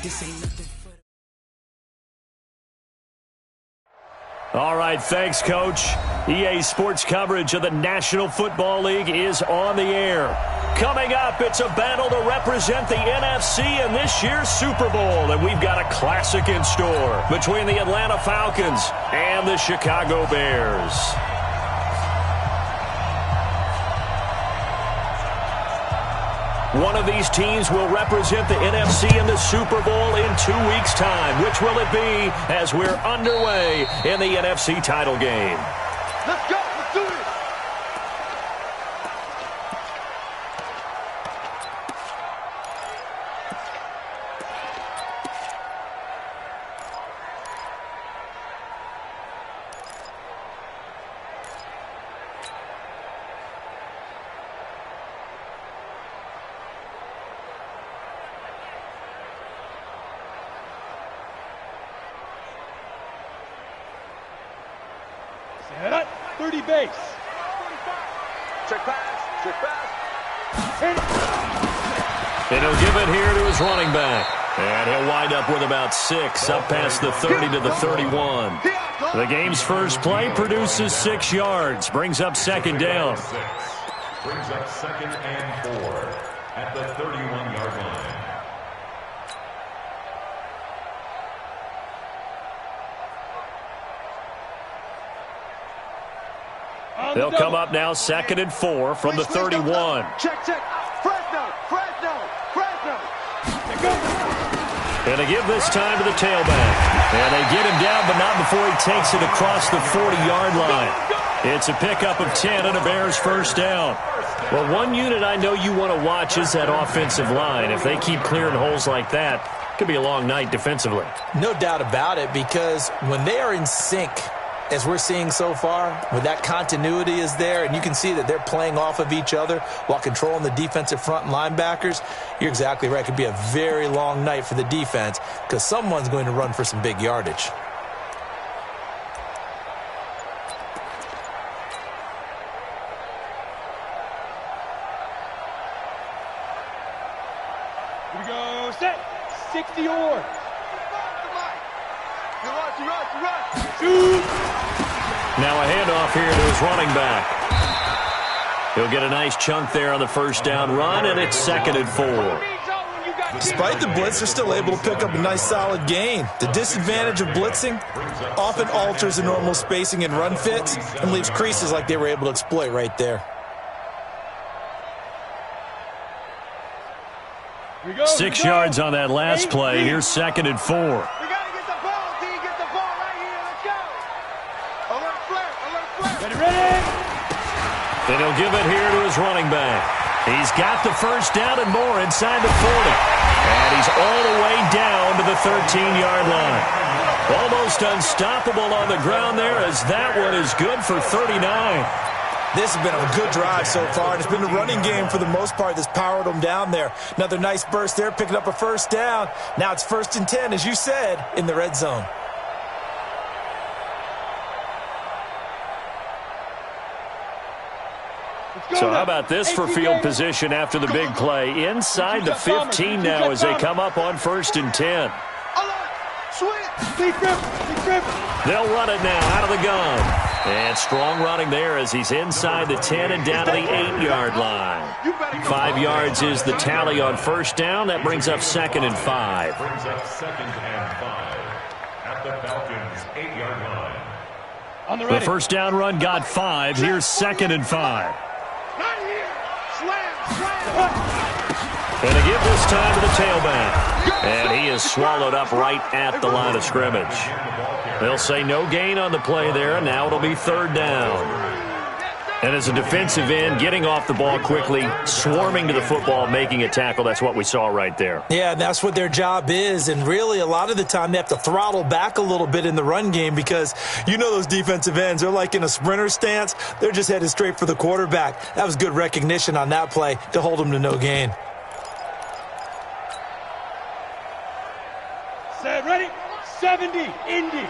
This ain't nothing for All right, thanks, Coach. EA Sports coverage of the National Football League is on the air. Coming up, it's a battle to represent the NFC in this year's Super Bowl, and we've got a classic in store between the Atlanta Falcons and the Chicago Bears. One of these teams will represent the NFC in the Super Bowl in 2 weeks' time. Which will it be as we're underway in the NFC title game? Let's go. Let's do it. Set up. 30 base. Check pass. Check pass. And he'll give it here to his running back. And he'll wind up with about 6 up past the 30 to the 31. The game's first play produces 6 yards. Brings up second down. Brings up 2nd and 4 at the 31-yard line. They'll come up now 2nd and 4 from the 31. Check, check. Fresno, Fresno, Fresno. And they give this time to the tailback. And they get him down, but not before he takes it across the 40-yard line. It's a pickup of 10 and a Bears first down. Well, one unit I know you want to watch is that offensive line. If they keep clearing holes like that, it could be a long night defensively. No doubt about it, because when they are in sync, as we're seeing so far, where that continuity is there, and you can see that they're playing off of each other while controlling the defensive front and linebackers, you're exactly right. It could be a very long night for the defense because someone's going to run for some big yardage. Here we go. Set. 60 or. Shoot. Now a handoff here to his running back. He'll get a nice chunk there on the first down run, and it's 2nd and 4. Despite the blitz, they're still able to pick up a nice solid gain. The disadvantage of blitzing often alters the normal spacing and run fits and leaves creases like they were able to exploit right there. 6 yards on that last play. Here's 2nd and 4. And he'll give it here to his running back. He's got the first down and more inside the 40. And he's all the way down to the 13-yard line. Almost unstoppable on the ground there as that one is good for 39. This has been a good drive so far, and it's been the running game for the most part that's powered them down there. Another nice burst there, picking up a first down. Now it's 1st and 10, as you said, in the red zone. So how about this for field position after the big play? Inside the 15 now as they come up on 1st and 10. They'll run it now out of the gun. And strong running there as he's inside the 10 and down to the 8-yard line. 5 yards is the tally on first down. That brings up 2nd and 5. Brings up 2nd and 5 at the Falcons' 8-yard line. The first down run got 5. Here's 2nd and 5. And they give this time to the tailback. And he is swallowed up right at the line of scrimmage. They'll say no gain on the play there, and now it'll be 3rd down. And as a defensive end, getting off the ball quickly, swarming to the football, making a tackle, that's what we saw right there. Yeah, and that's what their job is. And really, a lot of the time, they have to throttle back a little bit in the run game because you know those defensive ends, they're like in a sprinter stance. They're just headed straight for the quarterback. That was good recognition on that play to hold them to no gain. Set, ready? 70, Indy.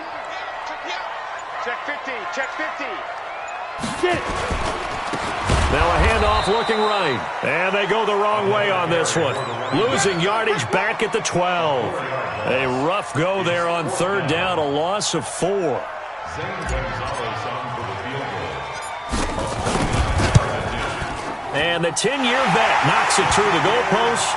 Check 50, check 50. Get it. Now a handoff looking right. And they go the wrong way on this one. Losing yardage back at the 12. A rough go there on third down, a loss of 4. And the 10-year vet knocks it through the goalpost.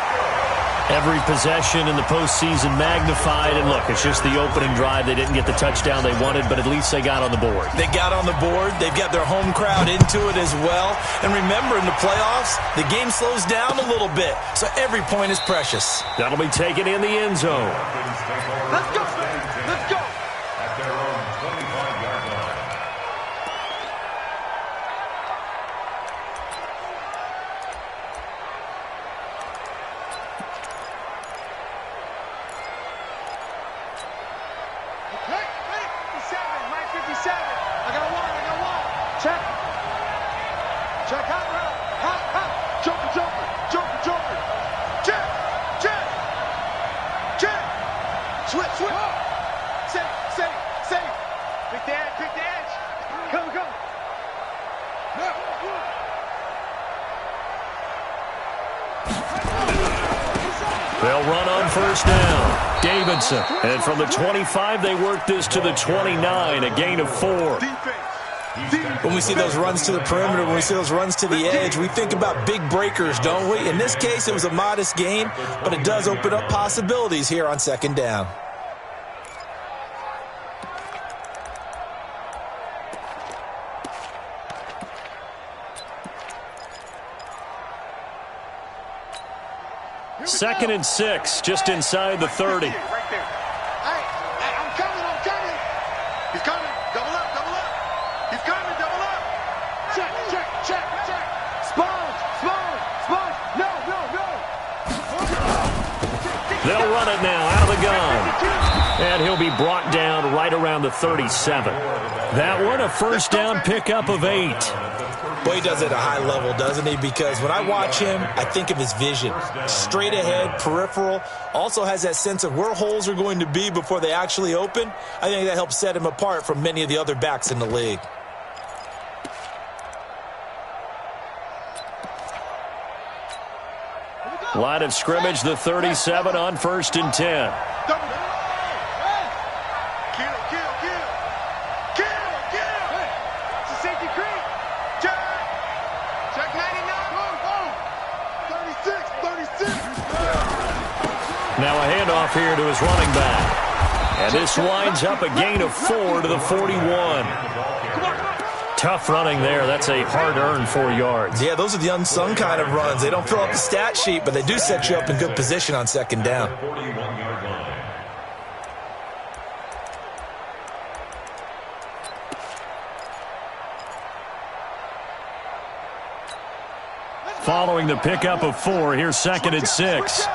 Every possession in the postseason magnified. And look, it's just the opening drive. They didn't get the touchdown they wanted, but at least they got on the board. They got on the board. They've got their home crowd into it as well. And remember, in the playoffs, the game slows down a little bit. So every point is precious. That'll be taken in the end zone. Let's go. Let's go. At their own 25-yard line. Hey, 57, Mike 57. I got one. Check. Check hot route. Hot. Joker. Check. Switch. Safe. Pick the edge. Come. No. They'll run on first down. Davidson. And from the 25, they work this to the 29, a gain of 4. When we see those runs to the perimeter, when we see those runs to the edge, we think about big breakers, don't we? In this case, it was a modest gain, but it does open up possibilities here on second down. Second and 6, just inside the 30. Right there. Hey, I'm coming. He's coming. Double up. He's coming. Double up. Check. Sponge. No. They'll run it now out of the gun. And he'll be brought down right around the 37. That one, a first down pickup of 8. Boy, he does it at a high level, doesn't he? Because when I watch him, I think of his vision. Straight ahead, peripheral. Also has that sense of where holes are going to be before they actually open. I think that helps set him apart from many of the other backs in the league. Line of scrimmage, the 37 on first and 10. Now a handoff here to his running back. And this winds up a gain of 4 to the 41. Tough running there. That's a hard-earned 4 yards. Yeah, those are the unsung kind of runs. They don't fill up the stat sheet, but they do set you up in good position on second down. Following the pickup of 4, here's second and 6.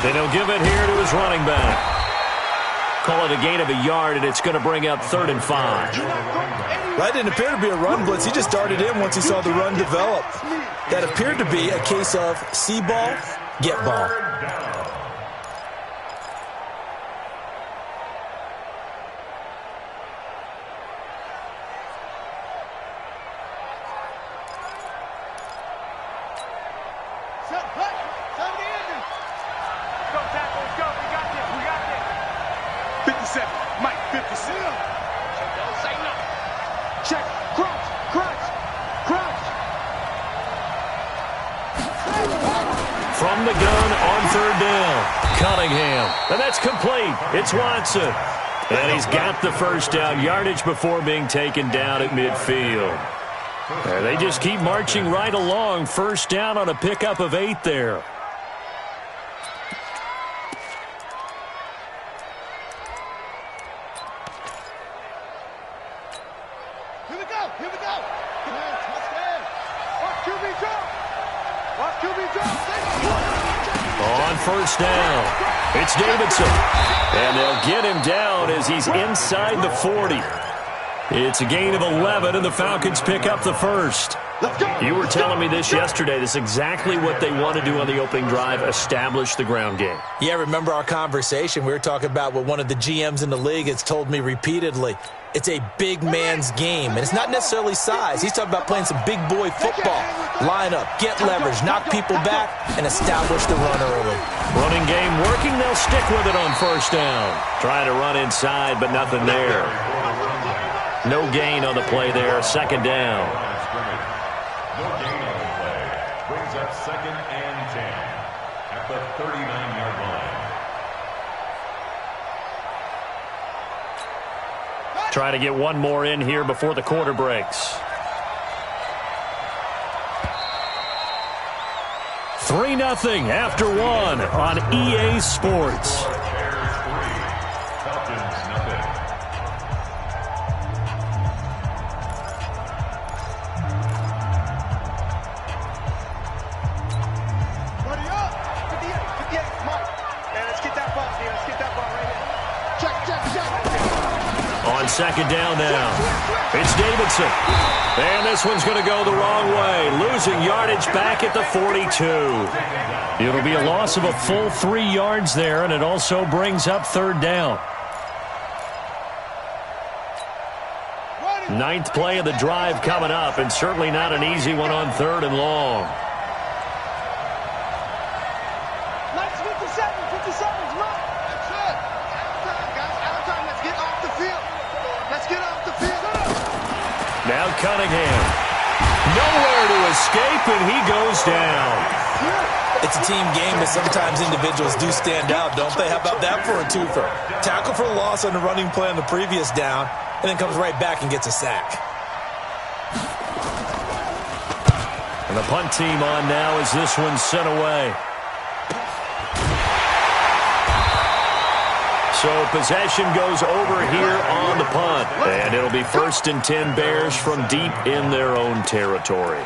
And he'll give it here to his running back. Call it a gain of a yard, and it's going to bring up 3rd and 5. That didn't appear to be a run blitz. He just darted in once he saw the run develop. That appeared to be a case of see ball, get ball. From the gun on third down, Cunningham. And that's complete. It's Watson. And he's got the first down yardage before being taken down at midfield. And they just keep marching right along. First down on a pickup of 8 there. Here we go. Touchdown. Watch QB drop. On first down, it's Davidson. And they'll get him down as he's inside the 40. It's a gain of 11, and the Falcons pick up the first. You were telling me this yesterday. This is exactly what they want to do on the opening drive, establish the ground game. Yeah, remember our conversation? We were talking about what one of the GMs in the league has told me repeatedly. It's a big man's game, and it's not necessarily size. He's talking about playing some big boy football. Line up, get leverage, knock people back, and establish the run early. Running game working. They'll stick with it on first down. Trying to run inside, but nothing there. No gain on the play there. Second down. No gain on the play. Brings up 2nd and 10 at the 39-yard line. Try to get one more in here before the quarter breaks. 3-0 after one on EA Sports. Bears 3, Falcons nothing. Ready up. 58, Mike. Man, let's get that ball here. Let's get that ball right here. Check. On second down now, it's Davidson. And this one's going to go the wrong way, losing yardage back at the 42. It'll be a loss of a full 3 yards there, and it also brings up third down. Ninth play of the drive coming up, and certainly not an easy one on 3rd and long. Let's 57, Mike. That's it. Outside, guys. Outside. Let's get off the field. Let's get off the field. Now Cunningham. Nowhere to escape, and he goes down. It's a team game, but sometimes individuals do stand out, don't they? How about that for a twofer? Tackle for loss on the running play on the previous down, and then comes right back and gets a sack. And the punt team on now as this one's sent away. So possession goes over here on the punt. And it'll be 1st and 10 Bears from deep in their own territory.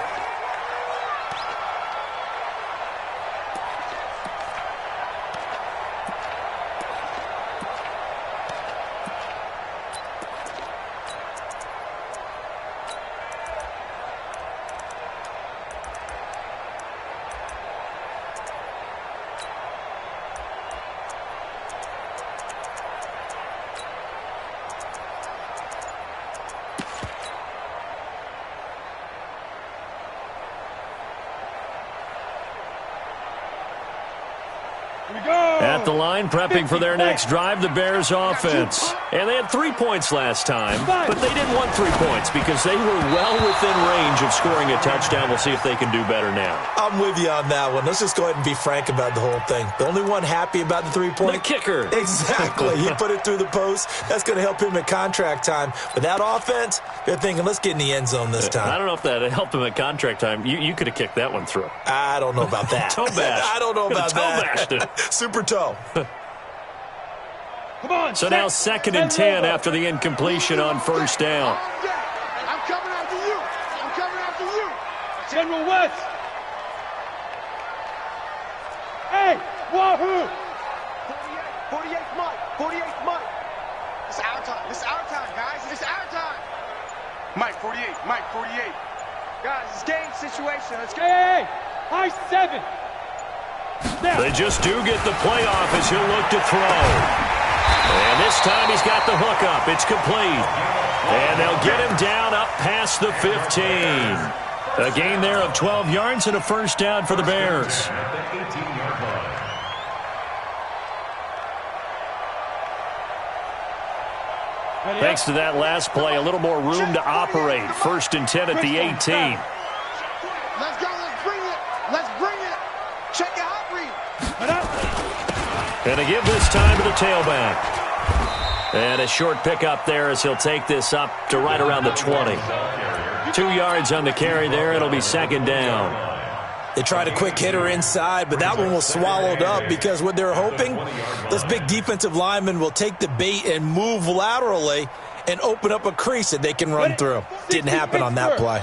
At the line, prepping for their next drive, the Bears offense. And they had 3 points last time, but they didn't want 3 points because they were well within range of scoring a touchdown. We'll see if they can do better now. I'm with you on that one. Let's just go ahead and be frank about the whole thing. The only one happy about the 3-point? The kicker. Exactly. He put it through the post. That's going to help him at contract time. With that offense, they're thinking, let's get in the end zone this time. I don't know if that helped him at contract time. You could have kicked that one through. I don't know about that. Toe bash. I don't know about that. Toe bashed it. Super toe. Come on. So now 2nd and 10 after the incompletion on first down. I'm coming after you. I'm coming after you. General West. Hey, Wahoo. 48th Mike. 48th Mike. It's our time. It's our time, guys. It's our time. Mike, 48. Mike, 48. Guys, it's game situation. Let's go. Hey, high 7. Now. They just do get the play off as he'll look to throw. And this time he's got the hook up. It's complete. And they'll get him down up past the 15. A gain there of 12 yards and a first down for the Bears. At the 18-yard line. Thanks to that last play, a little more room to operate. 1st and 10 at the 18. Let's go. Let's bring it. Let's bring it. Check your hot read. And they give this time to the tailback. And a short pickup there as he'll take this up to right around the 20. 2 yards on the carry there. It'll be 2nd down. They tried a quick hitter inside, but that one was swallowed up because what they're hoping, those big defensive linemen will take the bait and move laterally and open up a crease that they can run through. Didn't happen on that play.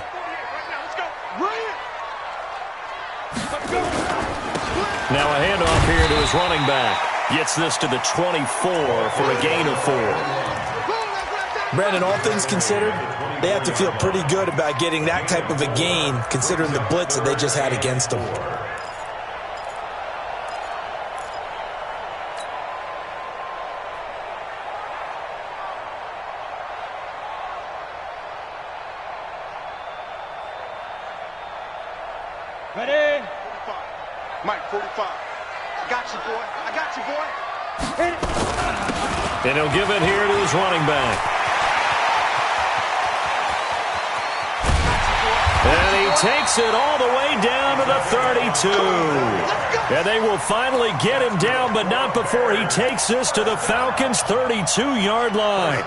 Now a handoff here to his running back. Gets this to the 24 for a gain of 4. Brandon, all things considered, they have to feel pretty good about getting that type of a gain, considering the blitz that they just had against them. Ready? 45. Mike, 45. I got you, boy. I got you, boy. Hit it. And he'll give it here to his running back. And he takes it all the way down to the 32. And they will finally get him down, but not before he takes this to the Falcons' 32-yard line.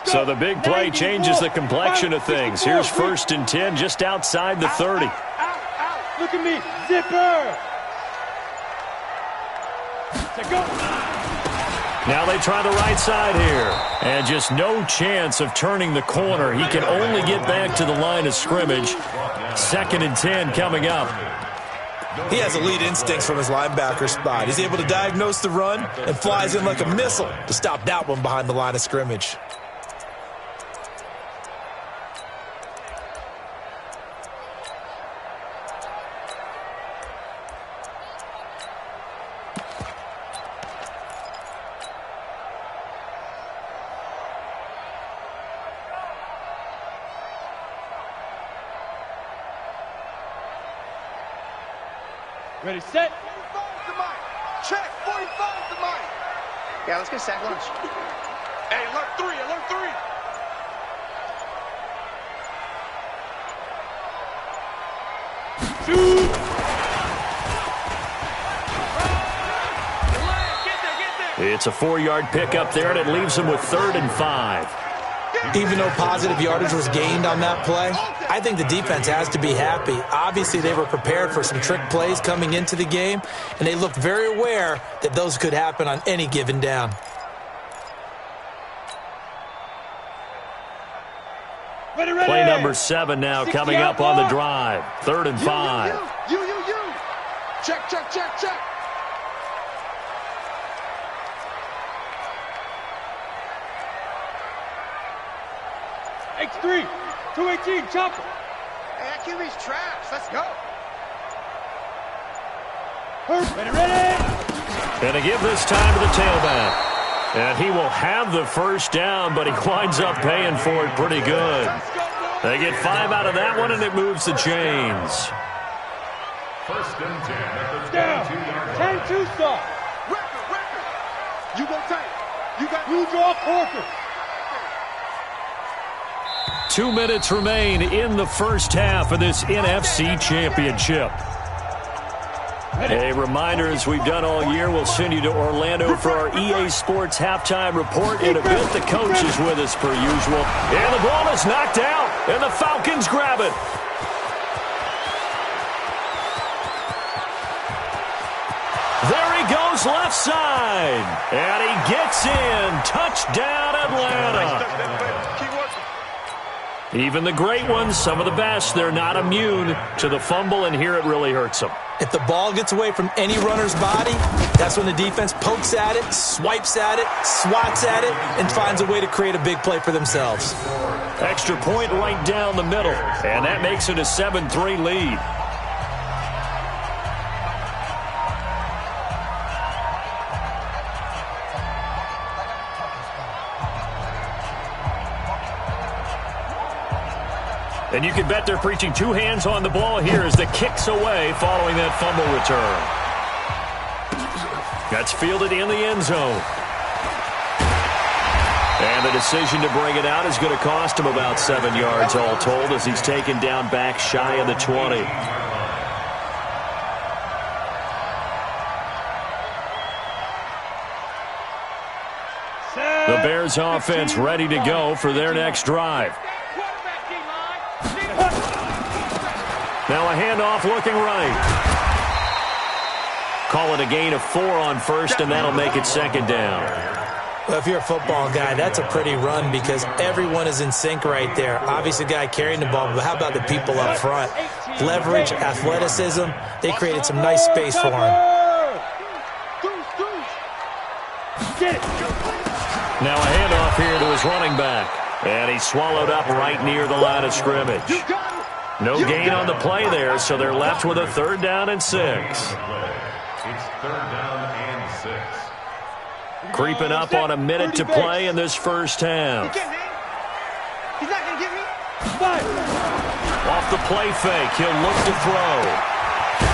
So the big play changes the complexion of things. Here's 1st and 10 just outside the 30. Out. Look at me. Zipper. To go. Now they try the right side here. And just no chance of turning the corner. He can only get back to the line of scrimmage. 2nd and 10 coming up. He has elite instincts from his linebacker spot. He's able to diagnose the run and flies in like a missile to stop that one behind the line of scrimmage. Ready, set. 45 to Mike. Check. 45 to Mike. Yeah, let's get sack lunch. Hey, alert 3. Alert 3. Shoot. It's a 4-yard pickup there, and it leaves him with 3rd and 5. Even though positive yardage was gained on that play, I think the defense has to be happy. Obviously, they were prepared for some trick plays coming into the game, and they looked very aware that those could happen on any given down. Ready. Play number 7 now coming up on the drive. 3rd and 5. You. Check. X3. 218. Chopper. Hey, that QB's trash. Let's go. Ready. And to give this time to the tailback. And he will have the 1st down, but he winds up paying for it pretty good. They get 5 out of that one, and it moves the chains. 1st and 10 at the Down. 22-yard line. 10-2 stop. Record. You go tight. You draw Corker. 2 minutes remain in the 1st half of this NFC Championship. A reminder, as we've done all year, we'll send you to Orlando for our EA Sports halftime report. In a bit, the coach is with us per usual. And the ball is knocked out, and the Falcons grab it. There he goes left side. And he gets in. Touchdown, Atlanta. Even the great ones, some of the best, they're not immune to the fumble, and here it really hurts them. If the ball gets away from any runner's body, that's when the defense pokes at it, swipes at it, swats at it, and finds a way to create a big play for themselves. Extra point right down the middle, and that makes it a 7-3 lead. And you can bet they're preaching 2 hands on the ball here as the kick's away following that fumble return. That's fielded in the end zone. And the decision to bring it out is going to cost him about 7 yards all told as he's taken down back shy of the 20. The Bears offense ready to go for their next drive. Now a handoff looking right. call it a gain of 4 on first, and that'll make it second down. Well, if you're a football guy, that's a pretty run because everyone is in sync right there. Obviously, the guy carrying the ball, but how about the people up front? Leverage, athleticism, they created some nice space for him. Get it. Now a handoff here to his running back. And he's swallowed up right near the line of scrimmage. No gain on the play there, so they're left with a 3rd down and 6. It's 3rd down and 6. Creeping up on a minute to play in this first half. He's not going to get me. Off the play fake, he'll look to throw.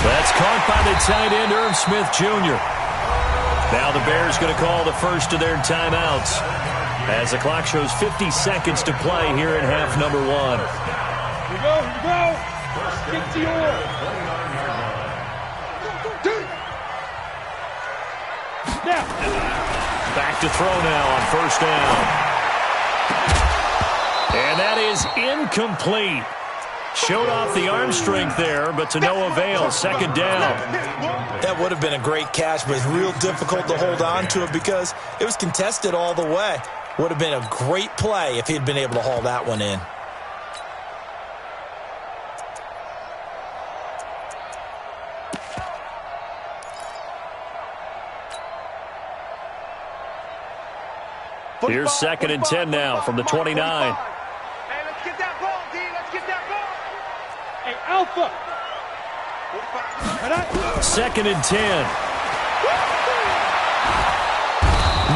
That's caught by the tight end, Irv Smith Jr. Now the Bears going to call the first of their timeouts as the clock shows 50 seconds to play here in half number 1. Here we go. Get to your. Now. Back to throw now on first down. And that is incomplete. Showed off the arm strength there, but to no avail. Second down. That would have been a great catch, but it's real difficult to hold on to it because it was contested all the way. Would have been a great play if he'd been able to haul that one in. Here's 2nd and 10 now from the 29. Hey, let's get that ball, D. Let's get that ball. Hey, Alpha. 2nd and 10.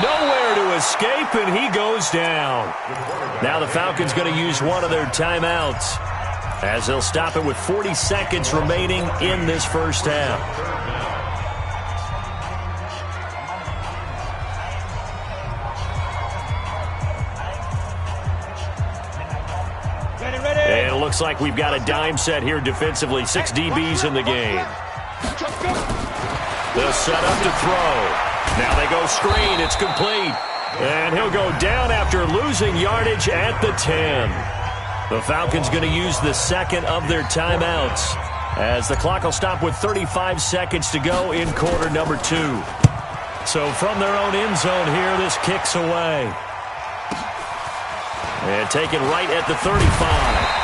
Nowhere to escape, and he goes down. Now the Falcons going to use one of their timeouts as they'll stop it with 40 seconds remaining in this first half. And it looks like we've got a dime set here defensively. 6 DBs in the game. They'll set up to throw. Now they go screen. It's complete. And he'll go down after losing yardage at the 10. The Falcons going to use the second of their timeouts as the clock will stop with 35 seconds to go in quarter number 2. So from their own end zone here, this kicks away. And taken right at the 35.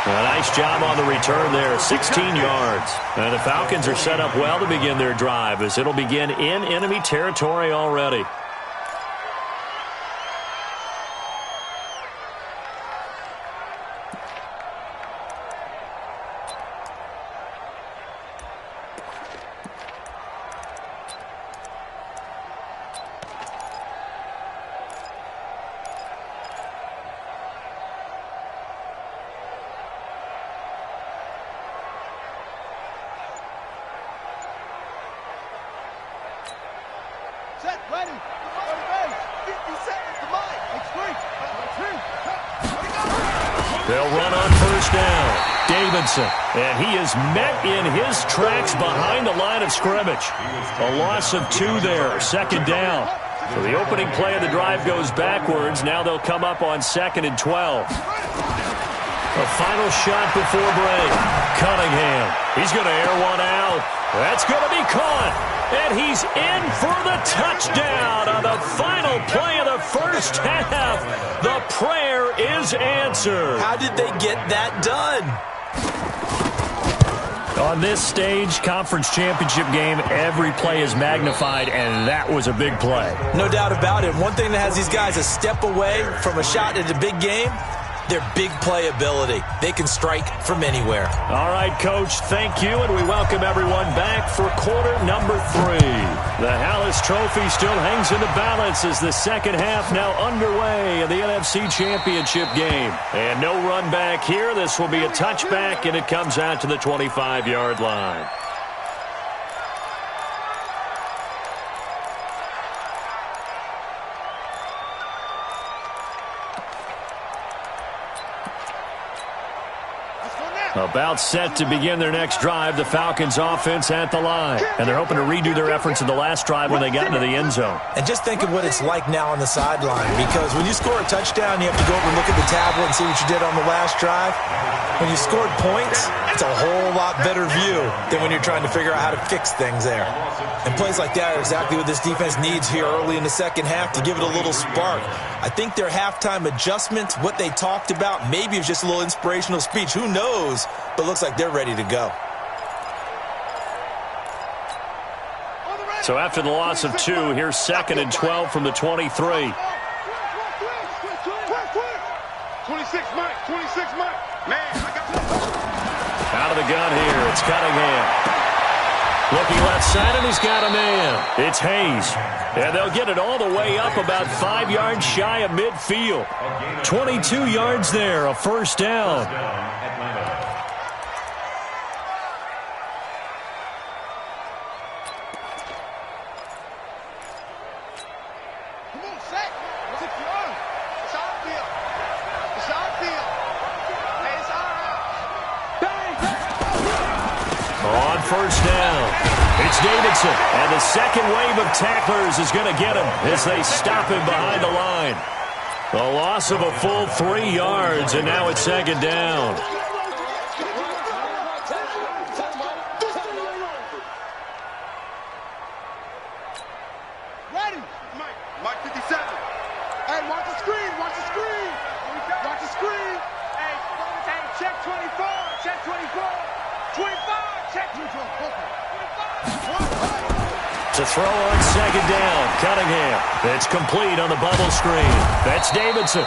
A nice job on the return there, 16 yards. And the Falcons are set up well to begin their drive as it'll begin in enemy territory already. They'll run on first down. Davidson, and he is met in his tracks behind the line of scrimmage. A loss of 2 there, second down. So the opening play of the drive goes backwards. Now they'll come up on 2nd and 12. A final shot before break. Cunningham, he's going to air one out. That's going to be caught. And he's in for the touchdown on the final play of the first half. The prayer is answered. How did they get that done? On this stage, conference championship game, every play is magnified, and that was a big play. No doubt about it. One thing that has these guys a step away from a shot at a big game, their big playability. They can strike from anywhere. All right, Coach, thank you, and we welcome everyone back for quarter number 3. The Hallis Trophy still hangs in the balance as the second half now underway in the NFC Championship game. And no run back here. This will be a touchback, and it comes out to the 25-yard line. About set to begin their next drive, the Falcons offense at the line. And they're hoping to redo their efforts in the last drive when they got into the end zone. And just think of what it's like now on the sideline, because when you score a touchdown, you have to go over and look at the tablet and see what you did on the last drive. When you scored points, It's a whole lot better view than when you're trying to figure out how to fix things there. And plays like that are exactly what this defense needs here early in the second half to give it a little spark. I think their halftime adjustments, what they talked about, maybe it's just a little inspirational speech. Who knows? But looks like they're ready to go. So after the loss of 2, here's 2nd and 12 from the 23. 26, Mike. 26, Mike. Man, I got Out of the gun here, it's Cunningham. Looking left side, and he's got a man. It's Hayes. And they'll get it all the way up about 5 yards shy of midfield. 22 yards there, a first down. On first down, it's Davidson, and the second wave of tacklers is going to get him as they stop him behind the line. A loss of a full 3 yards, and now it's 2nd down. ready. Mike 57. Hey, watch the screen. Watch the screen. Watch the screen. Hey, check 24. Check 24. 25. Check 24. To throw on 2nd down, Cunningham. It's complete on the bubble screen. That's Davidson.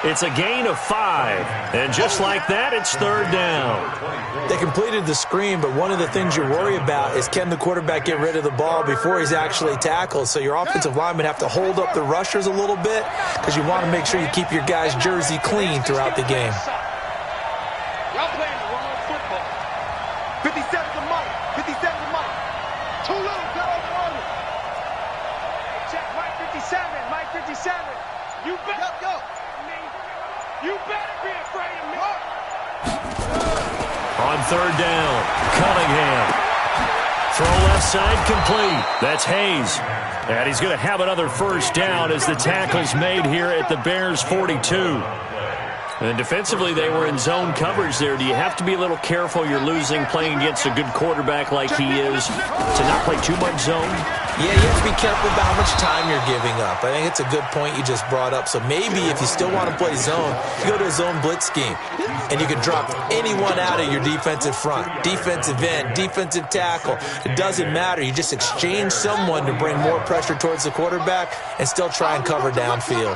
It's a gain of 5. And just like that, it's 3rd down. They completed the screen, but one of the things you worry about is can the quarterback get rid of the ball before he's actually tackled. So your offensive linemen have to hold up the rushers a little bit because you want to make sure you keep your guy's jersey clean throughout the game. Y'all playing the wrong football. 57 to Mike. 57 to Mike. Too little, go over. Check Mike 57. Mike 57. You better go. You better be afraid of me. On 3rd down, Cunningham. Throw left side complete. That's Hayes. And he's going to have another first down as the tackle's made here at the Bears' 42. And defensively, they were in zone coverage there. Do you have to be a little careful you're losing playing against a good quarterback like he is to not play too much zone? Yeah, you have to be careful about how much time you're giving up. I think it's a good point you just brought up. So maybe if you still want to play zone, you go to a zone blitz scheme. And you can drop anyone out of your defensive front. Defensive end, defensive tackle. It doesn't matter. You just exchange someone to bring more pressure towards the quarterback and still try and cover downfield.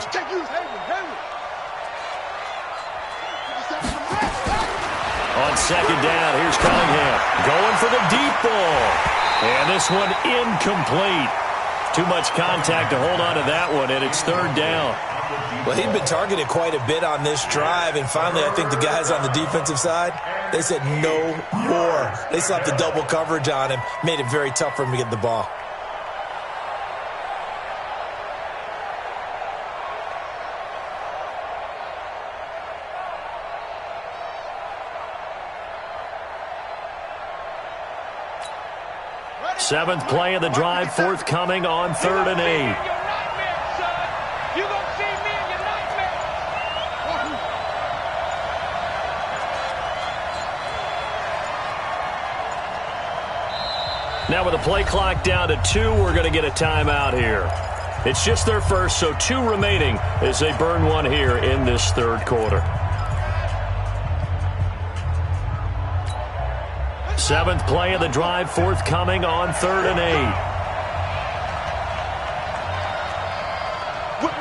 On 2nd down, here's Cunningham going for the deep ball. And this one incomplete. Too much contact to hold on to that one, and it's 3rd down. Well, he'd been targeted quite a bit on this drive, and finally I think the guys on the defensive side, they said no more. They slapped the double coverage on him, made it very tough for him to get the ball. Seventh play of the drive forthcoming on 3rd and 8. Now with the play clock down to 2, we're going to get a timeout here. It's just their first, so 2 remaining as they burn one here in this 3rd quarter. 7th play of the drive forthcoming on 3rd and 8. Whip.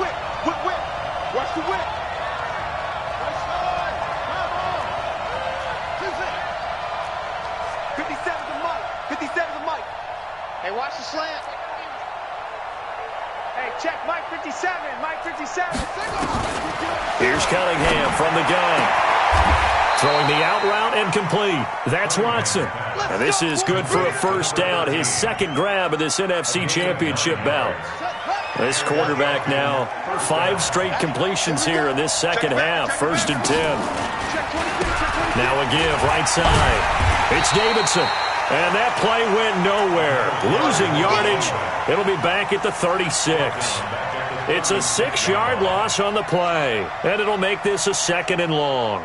Watch the whip. 57 to Mike. 57 to Mike. Hey, watch the slant. Hey, check Mike 57. Mike 57. Here's Cunningham from the gun. Throwing the out route and complete. That's Watson. And this is good for a first down. His 2nd grab of this NFC Championship bout. This quarterback now 5 straight completions here in this 2nd half. 1st and 10. Now a give right side. It's Davidson. And that play went nowhere. Losing yardage. It'll be back at the 36. It's a 6-yard loss on the play. And it'll make this a 2nd and long.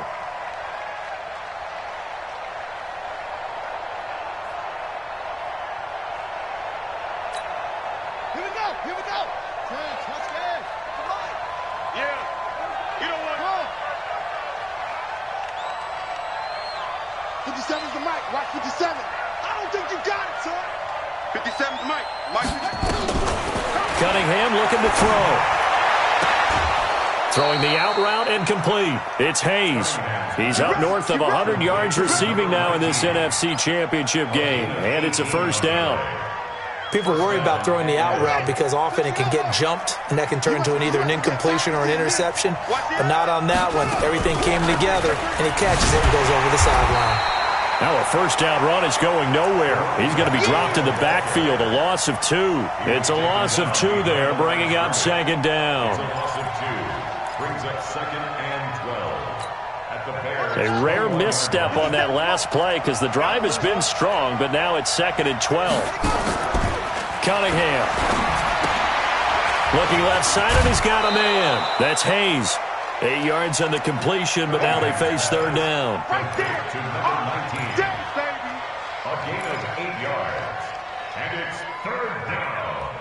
Here we go. Touchdown. Come on. Yeah. You don't want to. 57's the mic. Watch 57. I don't think you got it, son. 57's Mike. Cunningham looking to throw. Throwing the out route and complete. It's Hayes. He's up north of 100 yards receiving now in this NFC Championship game. And it's a first down. People worry about throwing the out route because often it can get jumped, and that can turn into either an incompletion or an interception. But not on that one. Everything came together, and he catches it and goes over the sideline. Now a first down run is going nowhere. He's going to be dropped in the backfield, a loss of 2. It's a loss of 2 there, bringing up second down. Brings up second and 12. At the Bears. A rare misstep on that last play because the drive has been strong, but now it's second and 12. Cunningham. Looking left side, and he's got a man. That's Hayes. 8 yards on the completion, but now they face third down. Right there to number 19. A gain of 8 yards. And it's third down.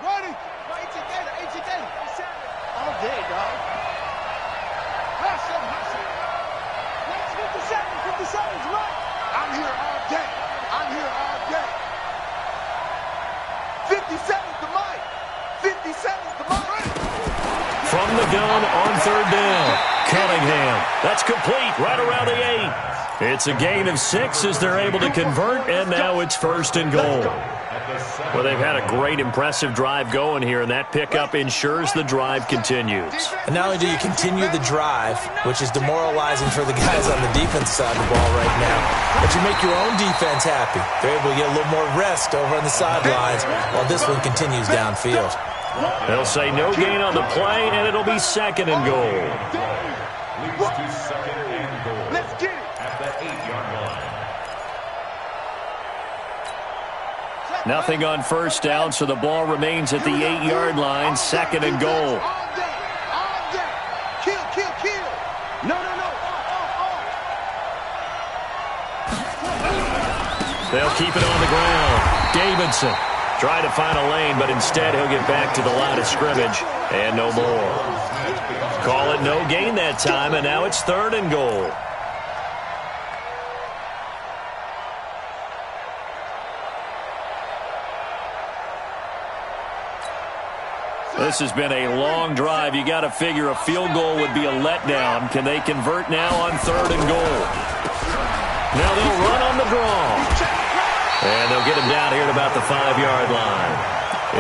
Ready. All day, dog. Hustle. That's 57's right. I'm here all day. 57's the mic. 57's the mic. From the gun on third down. Cunningham. That's complete right around the 8. It's a gain of 6 as they're able to convert, and now it's first and goal. Well, they've had a great, impressive drive going here, and that pickup ensures the drive continues. And not only do you continue the drive, which is demoralizing for the guys on the defense side of the ball right now, but you make your own defense happy. They're able to get a little more rest over on the sidelines while this one continues downfield. They'll say no gain on the play, and it'll be second and goal. Leads to second and goal. Let's get it. At the 8-yard line. Nothing on first down, so the ball remains at the 8-yard line, second and goal. All day. Kill. No. They'll keep it on the ground. Davidson trying to find a lane, but instead he'll get back to the line of scrimmage, and no more. Call it no gain that time, and now it's third and goal. This has been a long drive. You got to figure a field goal would be a letdown. Can they convert now on third and goal? Now they'll run on the draw. And they'll get him down here at about the 5-yard line.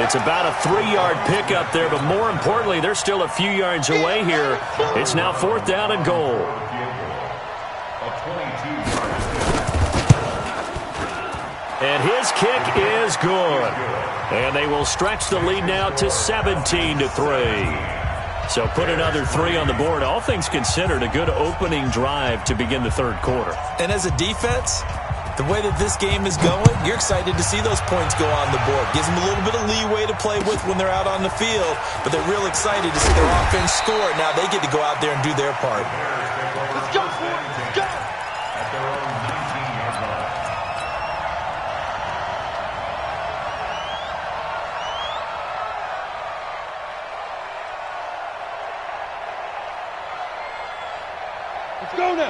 It's about a 3-yard pickup there, but more importantly, they're still a few yards away here. It's now fourth down and goal. And his kick is good. And they will stretch the lead now to 17-3. So put another 3 on the board. All things considered, a good opening drive to begin the third quarter. And as a defense, the way that this game is going, you're excited to see those points go on the board. Gives them a little bit of leeway to play with when they're out on the field, but they're real excited to see their offense score. Now they get to go out there and do their part. Let's go, let's go. At their own 19-yard line.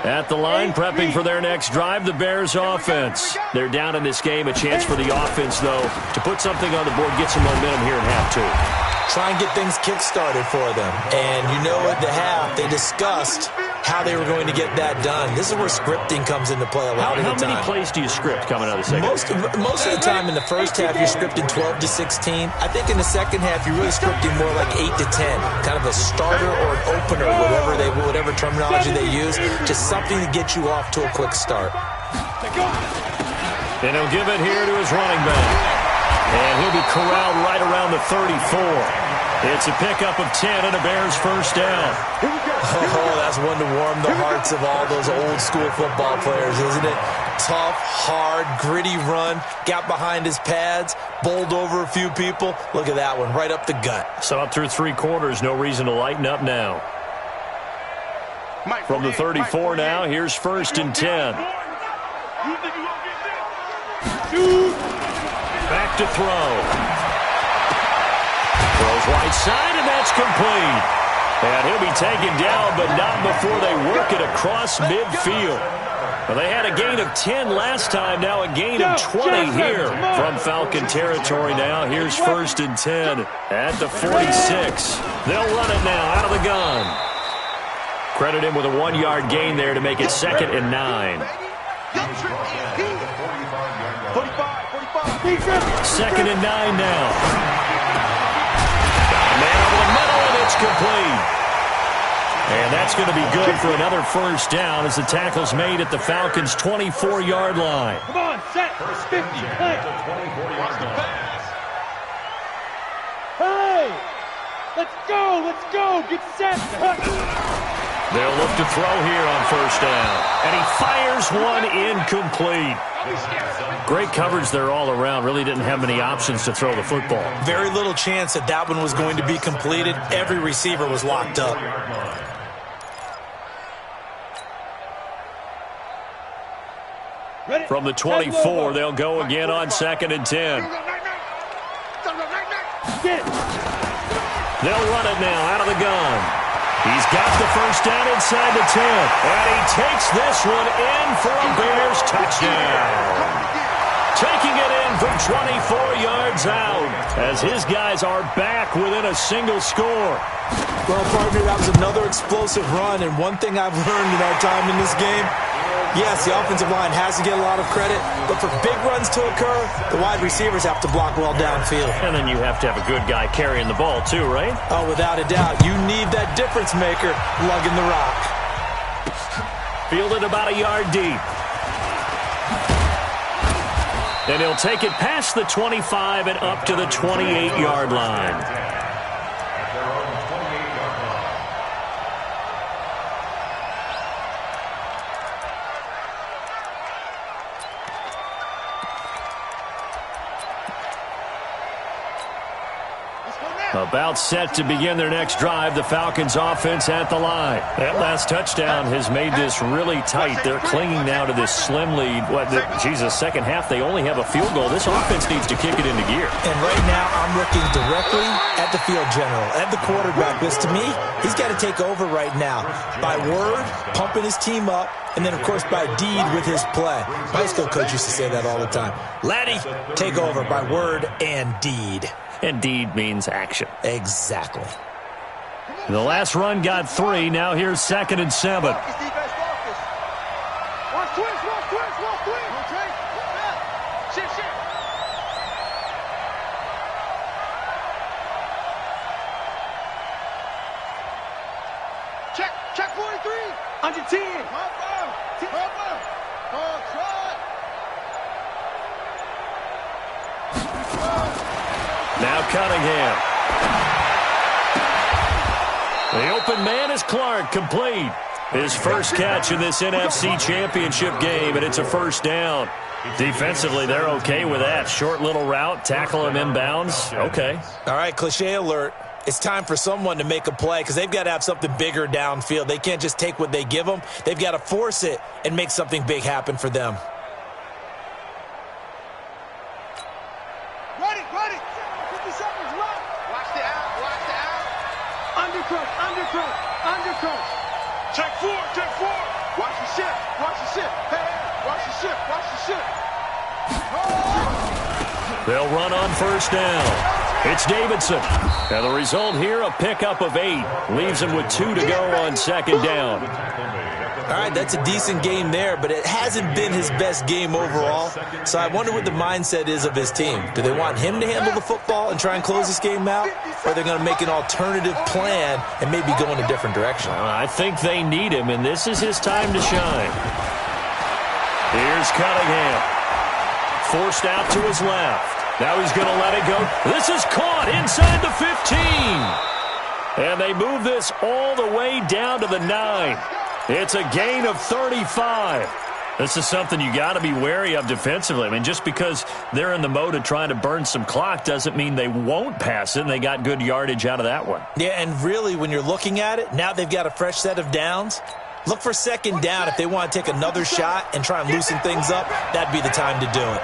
At the line, prepping for their next drive, the Bears offense. They're down in this game. A chance for the offense, though, to put something on the board, get some momentum here in half 2. Try and get things kick-started for them. And you know at the half, they discussed how they were going to get that done. This is where scripting comes into play a lot of the time. How many plays do you script coming out of the second? Most of the time in the first half, you're scripting 12 to 16. I think in the second half, you're really scripting more like 8 to 10. Kind of a starter or an opener, whatever terminology they use. Just something to get you off to a quick start. And he'll give it here to his running back. And he'll be corralled right around the 34. It's a pickup of 10 and a Bears first down. Oh, that's one to warm the hearts of all those old school football players, isn't it? Tough, hard, gritty run. Got behind his pads, bowled over a few people. Look at that one, right up the gut. So up through 3 quarters, no reason to lighten up now. From the 34 now, here's first and 10. Back to throw. Throws right side, and that's complete. And he'll be taken down, but not before they work it across midfield. Well, they had a gain of 10 last time, now a gain of 20 here from Falcon territory now. Here's 1st and 10 at the 46. They'll run it now out of the gun. Credit him with a 1-yard gain there to make it 2nd and 9. 2nd and 9 now. Got a man over the middle, and it's complete. And that's going to be good for another 1st down as the tackle's made at the Falcons' 24-yard line. Come on, set. 50, play. Hey! Let's go, get set. They'll look to throw here on 1st down. And he fires one incomplete. Great coverage there all around. Really didn't have many options to throw the football. Very little chance that that one was going to be completed. Every receiver was locked up. From the 24, they'll go again on 2nd and 10. They'll run it now out of the gun. He's got the 1st down inside the 10. And he takes this one in for a Bears touchdown. Taking it in from 24 yards out as his guys are back within a single score. Well, partner, that was another explosive run, and one thing I've learned in our time in this game, yes, the offensive line has to get a lot of credit, but for big runs to occur, the wide receivers have to block well downfield. And then you have to have a good guy carrying the ball too, right? Oh, without a doubt. You need that difference maker lugging the rock. Fielded about a yard deep. And he'll take it past the 25 and up to the 28-yard line. About set to begin their next drive, the Falcons offense at the line. That last touchdown has made this really tight. They're clinging now to this slim lead. Second half, they only have a field goal. This offense needs to kick it into gear. And right now, I'm looking directly at the field general, at the quarterback, because to me, he's got to take over right now. By word, pumping his team up, and then, of course, by deed with his play. My high school coach used to say that all the time. Laddie, take over by word and deed. And deed means action. Exactly. The last run got 3. Now here's 2nd and 7. Check 43. Under 10. Now Cunningham. The open man is Clark, complete. His first catch in this NFC Championship game, and it's a 1st down. Defensively, they're okay with that. Short little route, tackle him inbounds. Okay. All right, cliche alert. It's time for someone to make a play because they've got to have something bigger downfield. They can't just take what they give them. They've got to force it and make something big happen for them. Ready. 50 seconds left. Watch the out. Undercross. Check 4. Watch the shift. Hey, watch the shift. They'll run on 1st down. It's Davidson. And the result here, a pickup of 8. Leaves him with 2 to go on 2nd down. All right, that's a decent game there, but it hasn't been his best game overall. So I wonder what the mindset is of his team. Do they want him to handle the football and try and close this game out? Or are they going to make an alternative plan and maybe go in a different direction? I think they need him, and this is his time to shine. Here's Cunningham. Forced out to his left. Now he's going to let it go. This is caught inside the 15. And they move this all the way down to the 9. It's a gain of 35. This is something you got to be wary of defensively. I mean, just because they're in the mode of trying to burn some clock doesn't mean they won't pass it, and they got good yardage out of that one. Yeah, and really, when you're looking at it, now they've got a fresh set of downs. Look for second down. If they want to take another shot and try and loosen things up, that'd be the time to do it.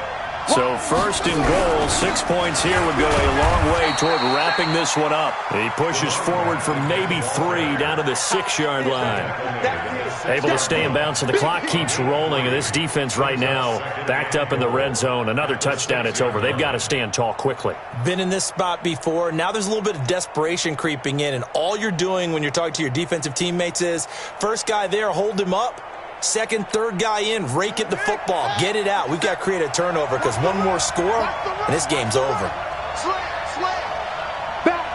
So first and goal, 6 points here would go a long way toward wrapping this one up. He pushes forward for maybe 3 down to the 6-yard line. Able to stay in bounds, so the clock keeps rolling, and this defense right now backed up in the red zone. Another touchdown, it's over. They've got to stand tall quickly. Been in this spot before. Now there's a little bit of desperation creeping in, and all you're doing when you're talking to your defensive teammates is, first guy there, hold him up. Second, third guy in, rake at the football. Get it out. We've got to create a turnover because one more score, and this game's over. Slam. Back.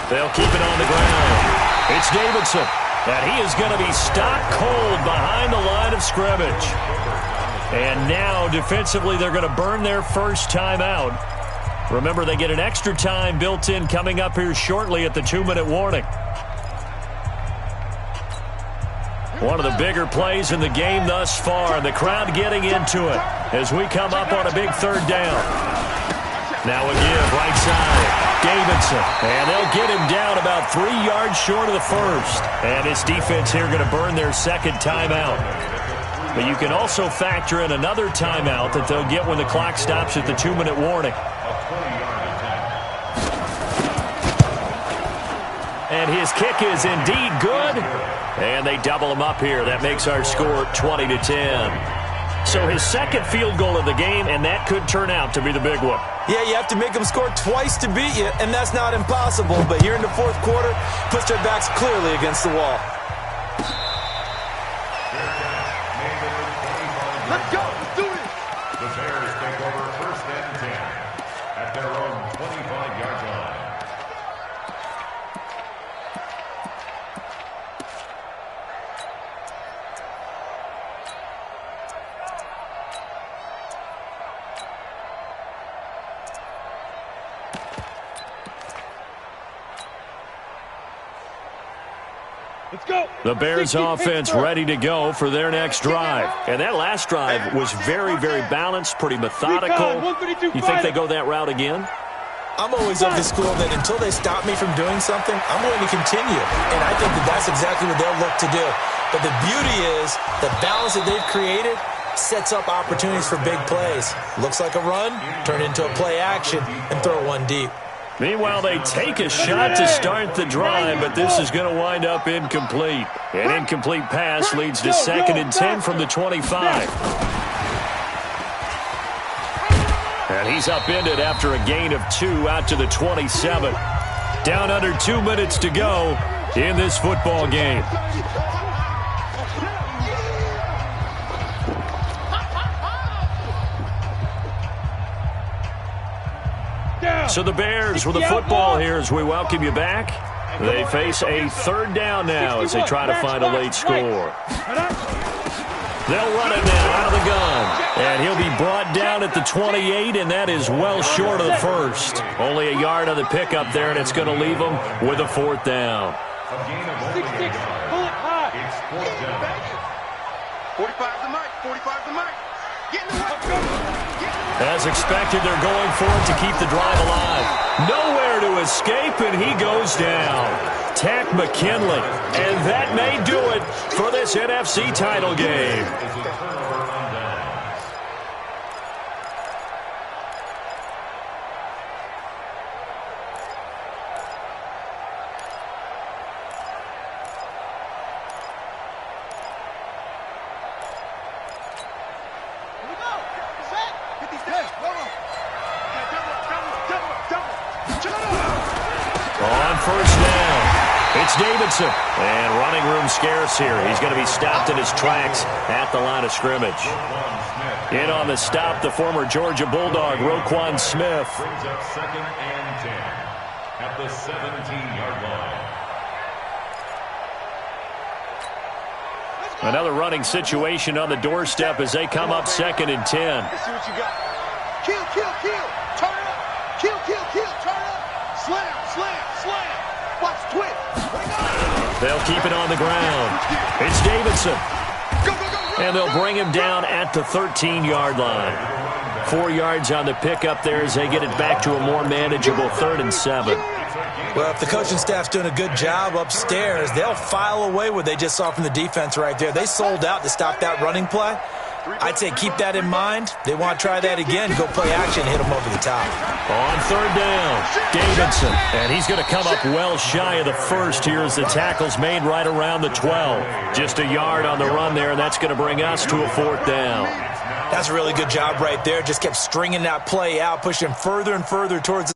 They'll keep it on the ground. It's Davidson, and he is going to be stopped cold behind the line of scrimmage. And now, defensively, they're going to burn their first timeout. Remember, they get an extra time built in coming up here shortly at the 2-minute warning. One of the bigger plays in the game thus far, and the crowd getting into it as we come up on a big third down. Now a give, right side, Davidson, and they'll get him down about 3 yards short of the first. And this defense here going to burn their second timeout. But you can also factor in another timeout that they'll get when the clock stops at the 2-minute warning. And his kick is indeed good. And they double him up here. That makes our score 20-10. So his second field goal of the game, and that could turn out to be the big one. Yeah, you have to make them score twice to beat you, and that's not impossible. But here in the fourth quarter, puts their backs clearly against the wall. Let's go. Let's do it. The Bears take over first and 10 at their own 25-yard line. Let's go. The Bears offense ready to go for their next drive. And that last drive was very, very balanced, pretty methodical. You think they go that route again? I'm always of the school that until they stop me from doing something, I'm going to continue. And I think that that's exactly what they'll look to do. But the beauty is the balance that they've created sets up opportunities for big plays. Looks like a run, turn it into a play action, and throw one deep. Meanwhile, they take a shot to start the drive, but this is going to wind up incomplete. An incomplete pass leads to 2nd and 10 from the 25. And he's upended after a gain of 2 out to the 27. Down under 2 minutes to go in this football game. So the Bears with the football here as we welcome you back. They face a third down now as they try to find a late score. They'll run it now out of the gun. And he'll be brought down at the 28, and that is well short of the first. Only a yard on the pickup there, and it's going to leave them with a 4th down. 6-6. Pull it high. 45 the mic. 45 the mic. Get in the way. As expected, they're going for it to keep the drive alive. Nowhere to escape, and he goes down. Takk McKinley. And that may do it for this NFC title game. On first down, it's Davidson. And running room scarce here. He's going to be stopped in his tracks at the line of scrimmage. In on the stop, the former Georgia Bulldog, Roquan Smith. Brings up 2nd and 10 at the 17-yard line. Another running situation on the doorstep as they come up 2nd and 10. Let's see what you got. Kill. Turn up. Kill. Turn up. Slam. Watch twist. They'll keep it on the ground. It's Davidson. Go. And they'll bring him down at the 13-yard line. 4 yards on the pickup there as they get it back to a more manageable 3rd and 7. Well, if the coaching staff's doing a good job upstairs, they'll file away what they just saw from the defense right there. They sold out to stop that running play. I'd say keep that in mind. They want to try that again, go play action, hit them over the top. On 3rd down, Davidson. And he's going to come up well shy of the first here as the tackle's made right around the 12. Just a yard on the run there, and that's going to bring us to a 4th down. That's a really good job right there. Just kept stringing that play out, pushing further and further towards the